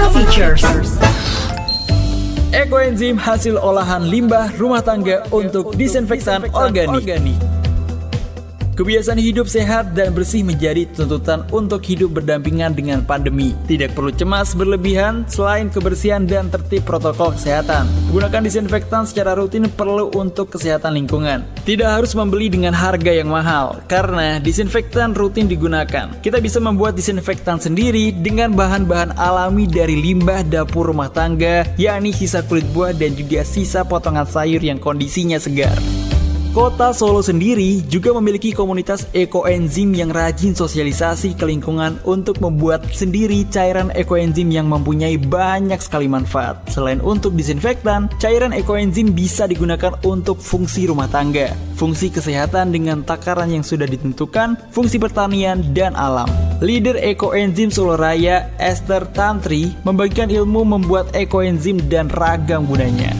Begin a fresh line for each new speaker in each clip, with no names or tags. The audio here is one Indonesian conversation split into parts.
Meta Features.
Ekoenzim hasil olahan limbah rumah tangga untuk disinfektan organik. Kebiasaan hidup sehat dan bersih menjadi tuntutan untuk hidup berdampingan dengan pandemi. Tidak perlu cemas berlebihan selain kebersihan dan tertib protokol kesehatan. Gunakan disinfektan secara rutin perlu untuk kesehatan lingkungan. Tidak harus membeli dengan harga yang mahal, karena disinfektan rutin digunakan. Kita bisa membuat disinfektan sendiri dengan bahan-bahan alami dari limbah dapur rumah tangga, yakni sisa kulit buah dan juga sisa potongan sayur yang kondisinya segar. Kota Solo sendiri juga memiliki komunitas ekoenzim yang rajin sosialisasi ke lingkungan untuk membuat sendiri cairan ekoenzim yang mempunyai banyak sekali manfaat. Selain untuk disinfektan, cairan ekoenzim bisa digunakan untuk fungsi rumah tangga, fungsi kesehatan dengan takaran yang sudah ditentukan, fungsi pertanian, dan alam. Leader Ekoenzim Solo Raya, Esther Tantri, membagikan ilmu membuat ekoenzim dan ragam gunanya.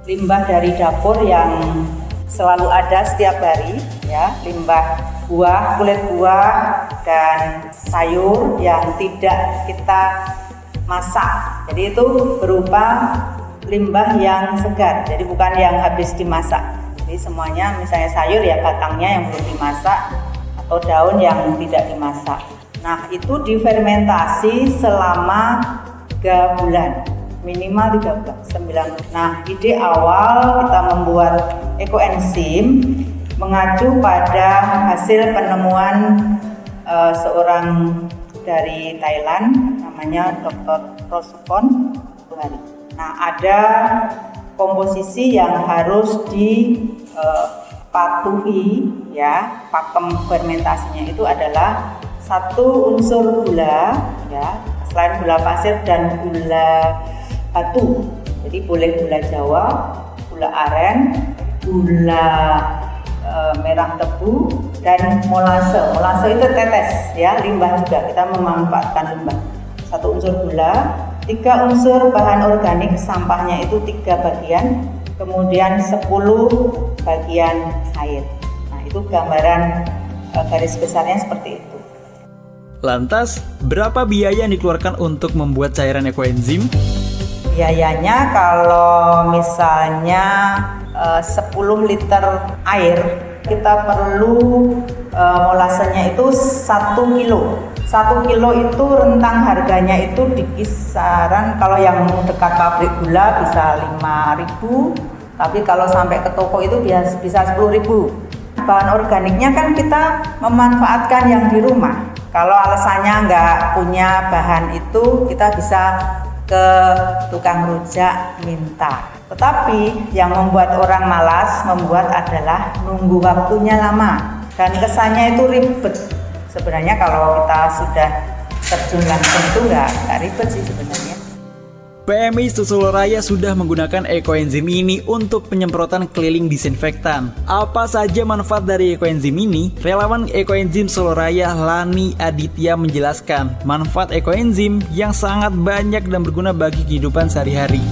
Limbah dari dapur yang selalu ada setiap hari, ya, limbah buah, kulit buah dan sayur yang tidak kita masak. Jadi itu berupa limbah yang segar, jadi bukan yang habis dimasak. Jadi semuanya, misalnya sayur ya batangnya yang belum dimasak atau daun yang tidak dimasak. Nah, itu difermentasi selama 3 bulan. Minimal 3 bulan, 9. Nah, ide awal kita membuat ekoenzim mengacu pada hasil penemuan seorang dari Thailand, namanya Dr. Rosukon. Nah, ada komposisi yang harus dipatuhi, ya, pakem fermentasinya itu adalah 1 unsur gula, ya, selain gula pasir dan gula batu. Jadi boleh gula Jawa, gula aren, gula merah tebu, dan molase. Molase itu tetes, ya, limbah juga. Kita memanfaatkan limbah. 1 unsur gula, 3 unsur bahan organik, sampahnya itu 3 bagian, kemudian 10 bagian air. Nah, itu gambaran garis besarnya seperti itu.
Lantas, berapa biaya yang dikeluarkan untuk membuat cairan ekoenzim?
Biayanya kalau misalnya 10 liter air, kita perlu molasenya itu 1 kilo. 1 kilo itu rentang harganya itu di kisaran, kalau yang dekat pabrik gula bisa 5.000, tapi kalau sampai ke toko itu bisa 10.000. Bahan organiknya kan kita memanfaatkan yang di rumah. Kalau alasannya nggak punya bahan itu, kita bisa ke tukang rujak minta. Tetapi yang membuat orang malas membuat adalah nunggu waktunya lama dan kesannya itu ribet. Sebenarnya kalau kita sudah terjun langsung itu nggak ribet sih sebenarnya.
PMI Solo Raya sudah menggunakan ekoenzim ini untuk penyemprotan keliling disinfektan. Apa saja manfaat dari ekoenzim ini? Relawan ekoenzim Solo Raya Lani Aditya menjelaskan manfaat ekoenzim yang sangat banyak dan berguna bagi kehidupan sehari-hari.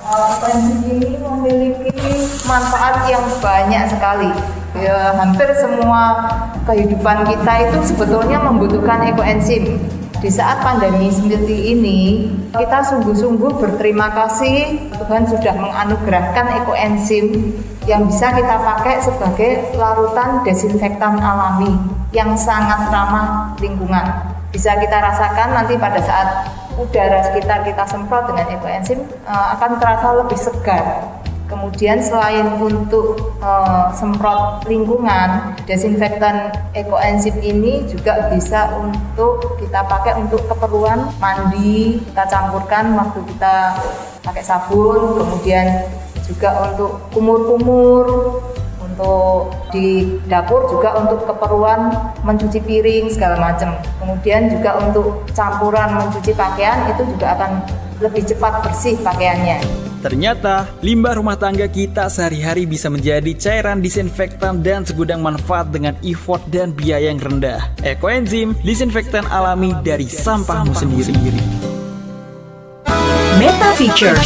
Ekoenzim ini memiliki manfaat yang banyak sekali. Ya, hampir semua kehidupan kita itu sebetulnya membutuhkan ekoenzim. Di saat pandemi seperti ini, kita sungguh-sungguh berterima kasih Tuhan sudah menganugerahkan ekoenzim yang bisa kita pakai sebagai larutan desinfektan alami yang sangat ramah lingkungan. Bisa kita rasakan nanti pada saat udara sekitar kita semprot dengan ekoenzim akan terasa lebih segar. Kemudian selain untuk semprot lingkungan, desinfektan ekoenzim ini juga bisa untuk kita pakai untuk keperluan mandi. Kita campurkan waktu kita pakai sabun, kemudian juga untuk kumur-kumur, untuk di dapur juga untuk keperluan mencuci piring segala macam. Kemudian juga untuk campuran mencuci pakaian itu juga akan lebih cepat bersih pakaiannya.
Ternyata, limbah rumah tangga kita sehari-hari bisa menjadi cairan disinfektan dan segudang manfaat dengan effort dan biaya yang rendah. Ekoenzim, disinfektan alami dari sampahmu sendiri.
Meta Features.